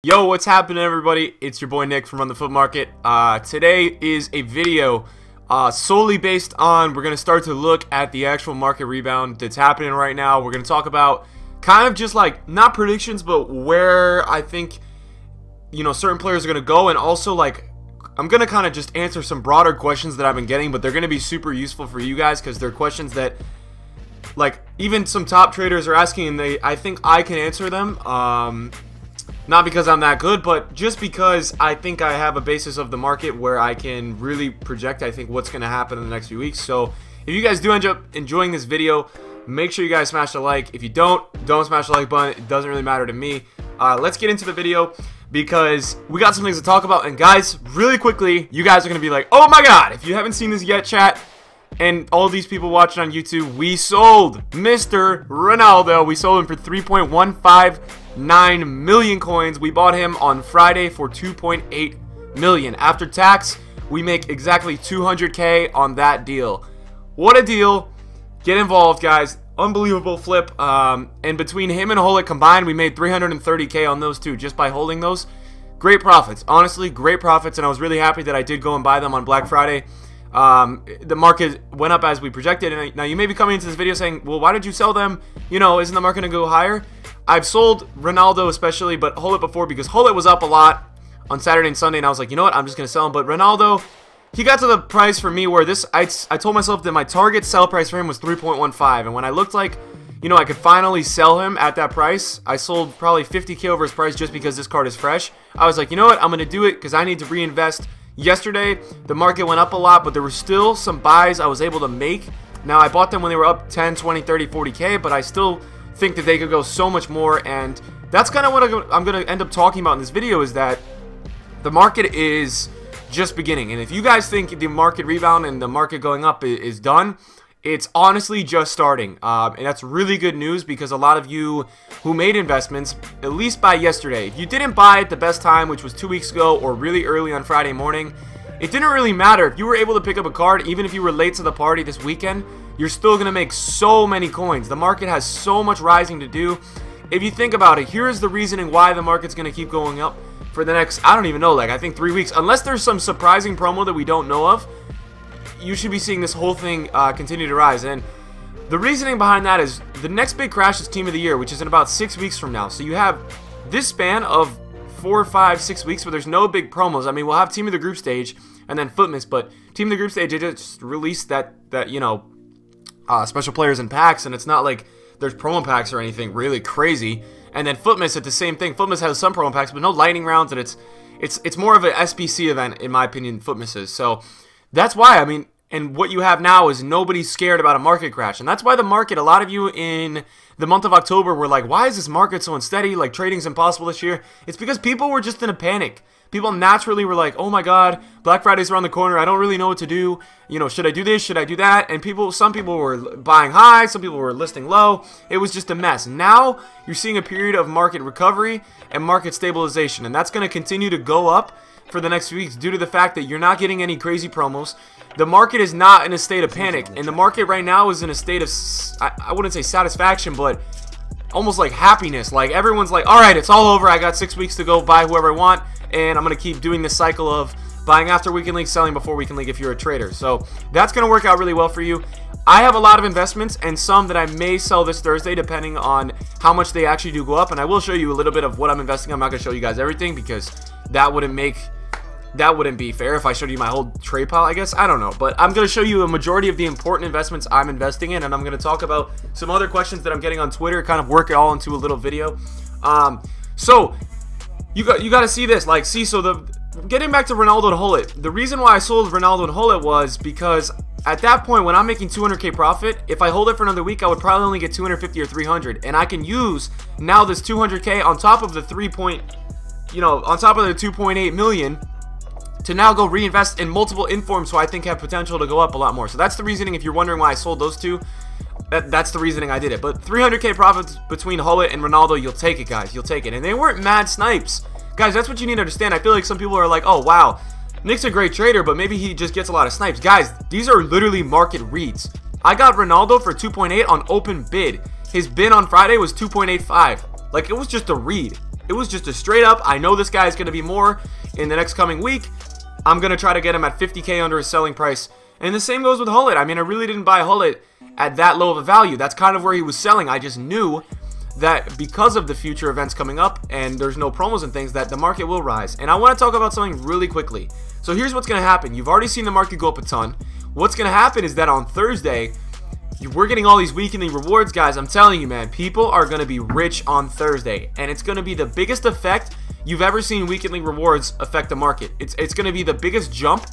Yo, what's happening, everybody? It's your boy Nick from Run the Foot Market. Today is a video solely based on, we're going to start to look at the actual market rebound that's happening right now. We're going to talk about kind of just like, not predictions, but where I think, you know, certain players are going to go. And also, like, I'm going to kind of just answer some broader questions that I've been getting, but they're going to be super useful for you guys because they're questions that, like, even some top traders are asking, and I think I can answer them. Not because I'm that good, but just because I think I have a basis of the market where I can really project, I think, what's going to happen in the next few weeks. So if you guys do end up enjoying this video, make sure you guys smash the like. If you don't smash the like button. It doesn't really matter to me. Let's get into the video because we got some things to talk about. And guys, really quickly, you guys are going to be like, oh my god, if you haven't seen this yet, chat, and all these people watching on YouTube, we sold Mr. Ronaldo. We sold him for 3.159 million coins. We bought him on Friday for 2.8 million. After tax, we make exactly 200K on that deal. What a deal. Get involved, guys. Unbelievable flip. And between him and Hullet combined, we made 330K on those two just by holding those. Great profits. Honestly, great profits. And I was really happy that I did go and buy them on Black Friday. The market went up as we projected, and now you may be coming into this video saying, well, why did you sell them? You know, isn't the market going to go higher? I've sold Ronaldo especially, but Hullet before, because Hullet was up a lot on Saturday and Sunday, and I was like, you know what, I'm just going to sell him. But Ronaldo, he got to the price for me where this, I told myself that my target sell price for him was 3.15, and when I looked like, you know, I could finally sell him at that price, I sold probably 50K over his price just because this card is fresh. I was like, you know what, I'm going to do it because I need to reinvest. Yesterday, the market went up a lot, but there were still some buys I was able to make. Now, I bought them when they were up 10, 20, 30, 40K, but I still think that they could go so much more, and that's kind of what I'm going to end up talking about in this video, is that the market is just beginning. And if you guys think the market rebound and the market going up is done, it's honestly just starting. And that's really good news because a lot of you who made investments, at least by yesterday, if you didn't buy at the best time, which was 2 weeks ago or really early on Friday morning, it didn't really matter. If you were able to pick up a card, even if you were late to the party this weekend, you're still going to make so many coins. The market has so much rising to do. If you think about it, here's the reasoning why the market's going to keep going up for the next, I don't even know, like I think 3 weeks. Unless there's some surprising promo that we don't know of, you should be seeing this whole thing continue to rise. And the reasoning behind that is the next big crash is Team of the Year, which is in about 6 weeks from now. So you have this span of 4, 5, 6 weeks where there's no big promos. I mean, we'll have Team of the Group Stage and then Footmas, but Team of the Group Stage, they just released that you know, special players and packs, and it's not like there's promo packs or anything really crazy. And then Footmas, it's the same thing. Footmas has some promo packs, but no lightning rounds, and it's more of an SBC event, in my opinion, Footmas is. So that's why, I mean, and what you have now is nobody's scared about a market crash. And that's why the market, a lot of you in the month of October were like, why is this market so unsteady? Like, trading's impossible this year. It's because people were just in a panic. People naturally were like, oh my god, Black Friday's around the corner. I don't really know what to do. You know, should I do this? Should I do that? And some people were buying high. Some people were listing low. It was just a mess. Now, you're seeing a period of market recovery and market stabilization. And that's going to continue to go up for the next few weeks due to the fact that you're not getting any crazy promos. The market is not in a state of panic, and the market right now is in a state of, I wouldn't say satisfaction, but almost like happiness. Like, everyone's like, alright, it's all over, I got 6 weeks to go buy whoever I want, and I'm going to keep doing this cycle of buying after weekend league, selling before weekend league if you're a trader. So that's going to work out really well for you. I have a lot of investments and some that I may sell this Thursday depending on how much they actually do go up, and I will show you a little bit of what I'm investing. I'm not going to show you guys everything because that wouldn't be fair if I showed you my whole trade pile, I guess. I don't know. But I'm going to show you a majority of the important investments I'm investing in, and I'm going to talk about some other questions that I'm getting on Twitter, kind of work it all into a little video. So you got to see this. Like, see, so getting back to Ronaldo and Hullet, the reason why I sold Ronaldo and Hullet was because at that point, when I'm making 200K profit, if I hold it for another week, I would probably only get 250 or 300, and I can use now this 200K on top of the on top of the 2.8 million to now go reinvest in multiple informs, so I think have potential to go up a lot more. So that's the reasoning. If you're wondering why I sold those two, that's the reasoning I did it. But 300K profits between Hullet and Ronaldo, you'll take it, guys. You'll take it. And they weren't mad snipes. Guys, that's what you need to understand. I feel like some people are like, oh, wow, Nick's a great trader, but maybe he just gets a lot of snipes. Guys, these are literally market reads. I got Ronaldo for 2.8 on open bid. His bid on Friday was 2.85. Like, it was just a read. It was just a straight up, I know this guy is going to be more in the next coming week. I'm going to try to get him at 50K under his selling price. And the same goes with Hullet. I mean, I really didn't buy Hullet at that low of a value. That's kind of where he was selling. I just knew that because of the future events coming up and there's no promos and things, that the market will rise. And I want to talk about something really quickly. So here's what's going to happen. You've already seen the market go up a ton. What's going to happen is that on Thursday, we're getting all these weekly rewards, guys. I'm telling you, man, people are going to be rich on Thursday. And it's going to be the biggest effect you've ever seen weekly rewards affect the market. It's going to be the biggest jump.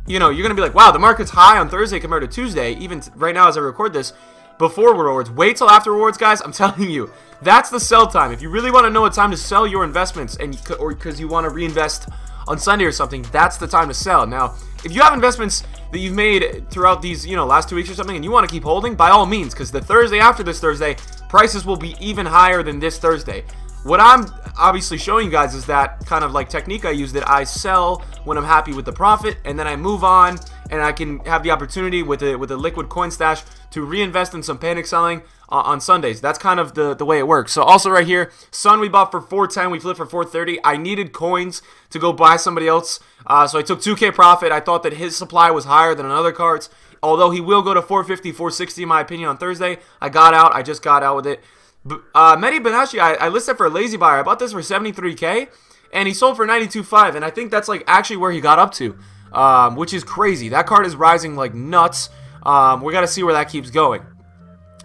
You know, you're going to be like, wow, the market's high on Thursday compared to Tuesday, even right now as I record this, before rewards. Wait till after rewards, guys. I'm telling you, that's the sell time. If you really want to know a time to sell your investments, or because you want to reinvest on Sunday or something, that's the time to sell. Now, if you have investments that you've made throughout these, last 2 weeks or something, and you want to keep holding, by all means, because the Thursday after this Thursday, prices will be even higher than this Thursday. What I'm obviously showing you guys is that kind of like technique I use, that I sell when I'm happy with the profit, and then I move on, and I can have the opportunity with a liquid coin stash to reinvest in some panic selling on Sundays. That's kind of the way it works. So also right here, Sun we bought for 410, we flipped for 430. I needed coins to go buy somebody else, so I took 2K profit. I thought that his supply was higher than another card's, although he will go to 450, 460 in my opinion on Thursday. I got out. I just got out with it. Mehdi Benashi, I listed for a lazy buyer. I bought this for 73K, and he sold for 92.5, and I think that's like actually where he got up to, which is crazy. That card is rising like nuts. We got to see where that keeps going.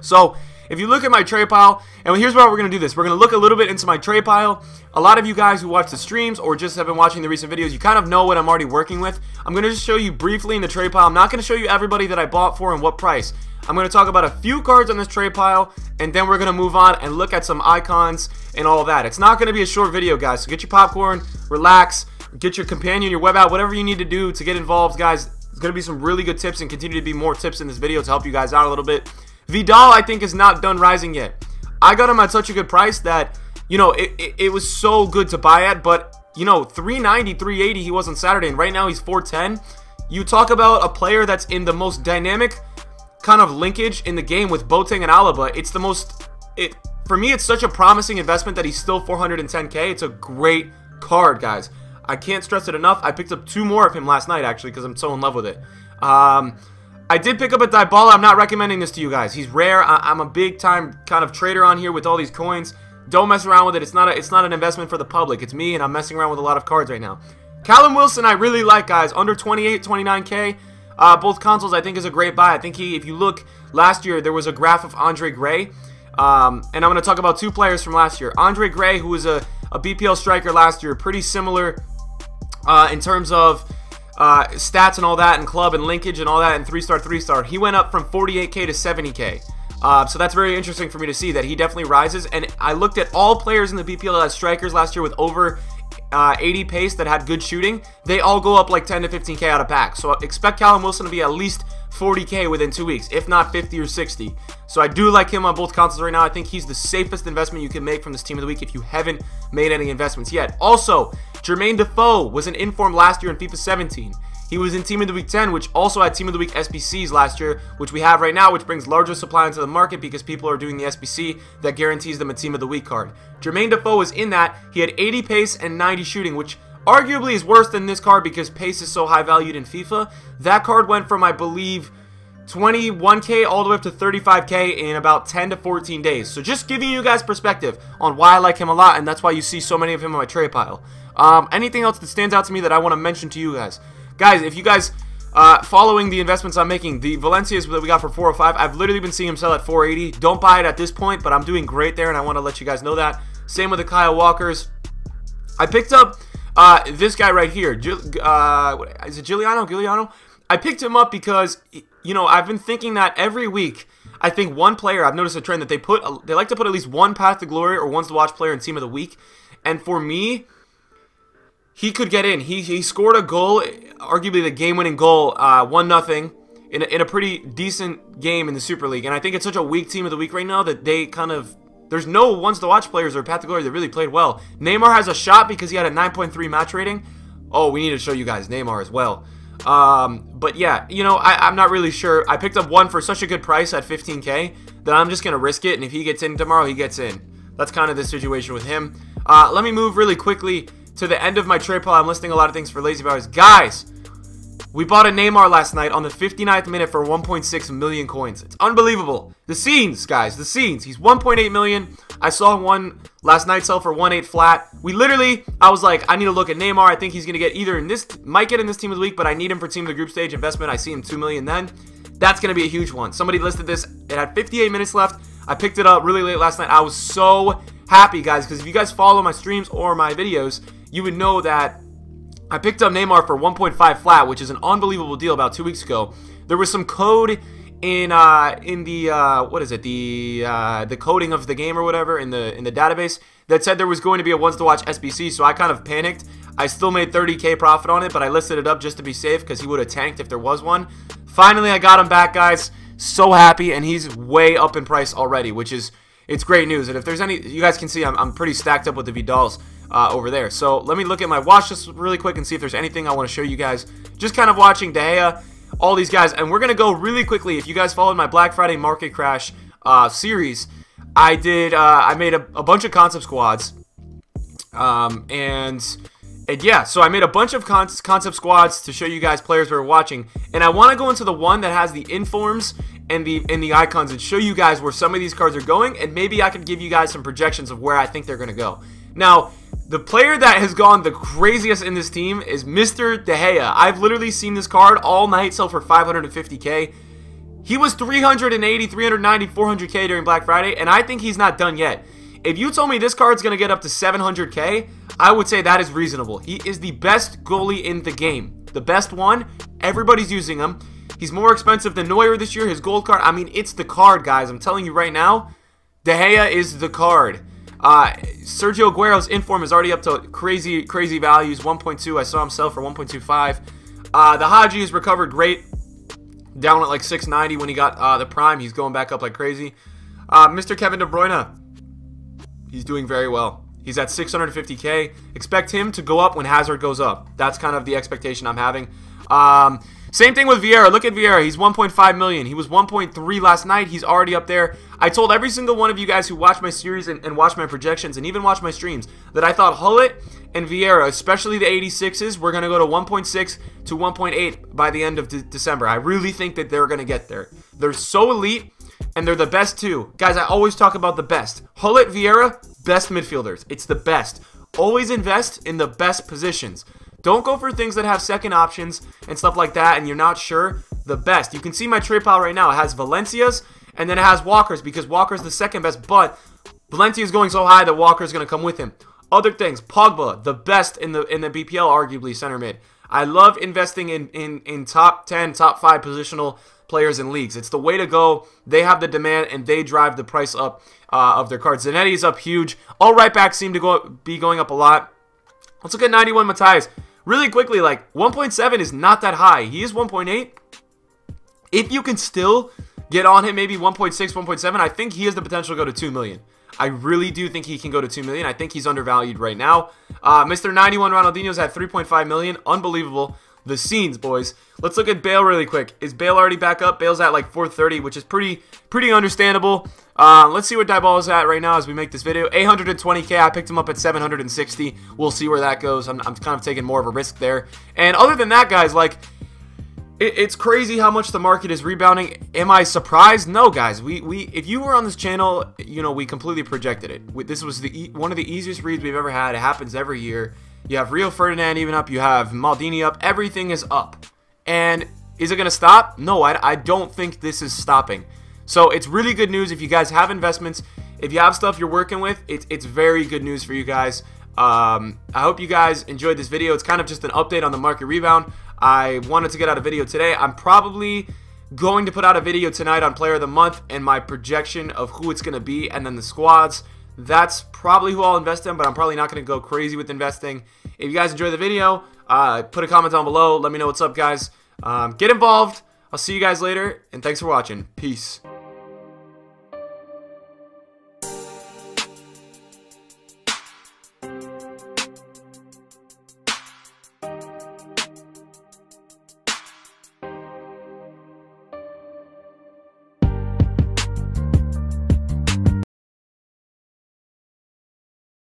So if you look at my trade pile, and here's why we're going to do this. We're going to look a little bit into my trade pile. A lot of you guys who watch the streams or just have been watching the recent videos, you kind of know what I'm already working with. I'm going to just show you briefly in the trade pile. I'm not going to show you everybody that I bought for and what price. I'm going to talk about a few cards on this trade pile, and then we're going to move on and look at some icons and all that. It's not going to be a short video, guys, so get your popcorn, relax, get your companion, your web app, whatever you need to do to get involved, guys. There's going to be some really good tips and continue to be more tips in this video to help you guys out a little bit. Vidal, I think, is not done rising yet. I got him at such a good price that, it was so good to buy at, but, 390, 380 he was on Saturday, and right now he's 410. You talk about a player that's in the most dynamic kind of linkage in the game with Boateng and Alaba. It's the most, for me, it's such a promising investment that he's still 410K. It's a great card, guys. I can't stress it enough. I picked up 2 more of him last night, actually, because I'm so in love with it. I did pick up a Dybala. I'm not recommending this to you guys. He's rare. I'm a big-time kind of trader on here with all these coins. Don't mess around with it. It's not an investment for the public. It's me, and I'm messing around with a lot of cards right now. Callum Wilson, I really like, guys. Under 28, 29K. Both consoles, I think, is a great buy. I think if you look, last year, there was a graph of Andre Gray. And I'm going to talk about 2 players from last year. Andre Gray, who was a BPL striker last year, pretty similar in terms of stats and all that, and club and linkage and all that, and 3-star, 3-star. He went up from 48K to 70K. So that's very interesting for me to see that he definitely rises. And I looked at all players in the BPL as strikers last year with over 80 pace that had good shooting. They all go up like 10 to 15K out of pack. So expect Callum Wilson to be at least 40K within 2 weeks, if not 50 or 60. So I do like him on both consoles right now. I think he's the safest investment you can make from this team of the week if you haven't made any investments yet. Also, Jermaine Defoe was an inform last year in FIFA 17. He was in Team of the Week 10, which also had Team of the Week SBCs last year, which we have right now, which brings larger supply into the market because people are doing the SBC that guarantees them a Team of the Week card. Jermaine Defoe was in that. He had 80 pace and 90 shooting, which arguably is worse than this card because pace is so high valued in FIFA. That card went from, I believe, 21K all the way up to 35K in about 10 to 14 days. So just giving you guys perspective on why I like him a lot, and that's why you see so many of him on my trade pile. Anything else that stands out to me that I want to mention to you guys? Guys, if you guys following the investments I'm making, the Valencias that we got for 405, I've literally been seeing him sell at 480. Don't buy it at this point, but I'm doing great there, and I want to let you guys know that. Same with the Kyle Walkers. I picked up this guy right here. Is it Giuliano? I picked him up because, I've been thinking that every week, I think one player, I've noticed a trend that they like to put at least one Path to Glory or one's to watch player in Team of the Week. And for me, he could get in. He scored a goal, arguably the game-winning goal, 1-0, in a pretty decent game in the Super League. And I think it's such a weak Team of the Week right now that they kind of... There's no ones-to-watch players or Path to Glory that really played well. Neymar has a shot because he had a 9.3 match rating. Oh, we need to show you guys Neymar as well. But yeah, I'm not really sure. I picked up one for such a good price at 15K that I'm just going to risk it. And if he gets in tomorrow, he gets in. That's kind of the situation with him. Let me move really quickly to the end of my trade pile. I'm listing a lot of things for lazy buyers. Guys, we bought a Neymar last night on the 59th minute for 1.6 million coins. It's unbelievable. The scenes, guys, the scenes. He's 1.8 million. I saw one last night sell for 1.8 flat. I was like, I need to look at Neymar. I think he's going to get either in this, might get in this team of the week, but I need him for team of the group stage investment. I see him 2 million then. That's going to be a huge one. Somebody listed this. It had 58 minutes left. I picked it up really late last night. I was so happy, guys, because if you guys follow my streams or my videos, you would know that I picked up Neymar for 1.5 flat, which is an unbelievable deal about 2 weeks ago. There was some code in the what is it, the coding of the game or whatever in the database that said there was going to be a ones to watch SBC, so I kind of panicked. I still made 30K profit on it, but I listed it up just to be safe because he would have tanked if there was one. Finally, I got him back, guys. So happy, and he's way up in price already, which is, it's great news. And if there's any, you guys can see I'm pretty stacked up with the Vidals over there. So let me look at my watch list really quick and see if there's anything I want to show you guys. Just kind of watching De Gea, all these guys, and we're going to go really quickly. If you guys followed my Black Friday Market Crash series, I made a bunch of concept squads, and yeah, so I made a bunch of concept squads to show you guys players who are watching, and I want to go into the one that has the informs and the icons and show you guys where some of these cards are going, and maybe I could give you guys some projections of where I think they're going to go. Now, the player that has gone the craziest in this team is Mr. De Gea. I've literally seen this card all night sell for 550K. He was 380, 390, 400K during Black Friday, and I think he's not done yet. If you told me this card's going to get up to 700K, I would say that is reasonable. He is the best goalie in the game. The best one. Everybody's using him. He's more expensive than Neuer this year. His gold card, I mean, it's the card, guys. I'm telling you right now, De Gea is the card. Sergio Aguero's inform is already up to crazy values. 1.2. I saw him sell for 1.25. The Haji has recovered great. Down at like 690 when he got the prime. He's going back up like crazy. Mr. Kevin De Bruyne, he's doing very well. He's at 650K. Expect him to go up when Hazard goes up. That's kind of the expectation I'm having. Same thing with Vieira. Look at Vieira. He's 1.5 million. He was 1.3 last night. He's already up there. I told every single one of you guys who watch my series and watch my projections and even watch my streams that I thought Hullet and Vieira, especially the 86s, were going to go to 1.6 to 1.8 by the end of December. I really think that they're going to get there. They're so elite, and they're the best too. Guys, I always talk about the best. Hullet, Vieira, best midfielders. It's the best. Always invest in the best positions. Don't go for things that have second options and stuff like that and you're not sure. The best. You can see my trade pile right now. It has Valencia's and then it has Walker's because Walker's the second best, but Valencia's going so high that Walker's going to come with him. Other things. Pogba, the best in the BPL, arguably center mid. I love investing in top 10, top 5 positional players in leagues. It's the way to go. They have the demand and they drive the price up of their cards. Zanetti's up huge. All right backs seem to be going up a lot. Let's look at 91 Matthias. Really quickly, like 1.7 is not that high. He is 1.8. If you can still get on him, maybe 1.6, 1.7, I think he has the potential to go to 2 million. I really do think he can go to 2 million. I think he's undervalued right now. Mr. 91 Ronaldinho's at 3.5 million. Unbelievable. The scenes, boys. Let's look at Bale really quick. Is Bale already back up? Bale's at like 430, which is pretty understandable. Let's see where Dybala is at right now as we make this video. 820K. I picked him up at 760. We'll see where that goes. I'm kind of taking more of a risk there. And other than that, guys, like, it's crazy how much the market is rebounding. Am I surprised? No, guys. If you were on this channel, you know, we completely projected it. This was one of the easiest reads we've ever had. It happens every year. You have Rio Ferdinand even up. You have Maldini up. Everything is up. And is it going to stop? No, I don't think this is stopping. So it's really good news if you guys have investments. If you have stuff you're working with, it's very good news for you guys. I hope you guys enjoyed this video. It's kind of just an update on the market rebound. I wanted to get out a video today. I'm probably going to put out a video tonight on Player of the Month and my projection of who it's going to be and then the squads. That's probably who I'll invest in, but I'm probably not going to go crazy with investing. If you guys enjoy the video, put a comment down below. Let me know what's up, guys. Get involved. I'll see you guys later, and thanks for watching. Peace.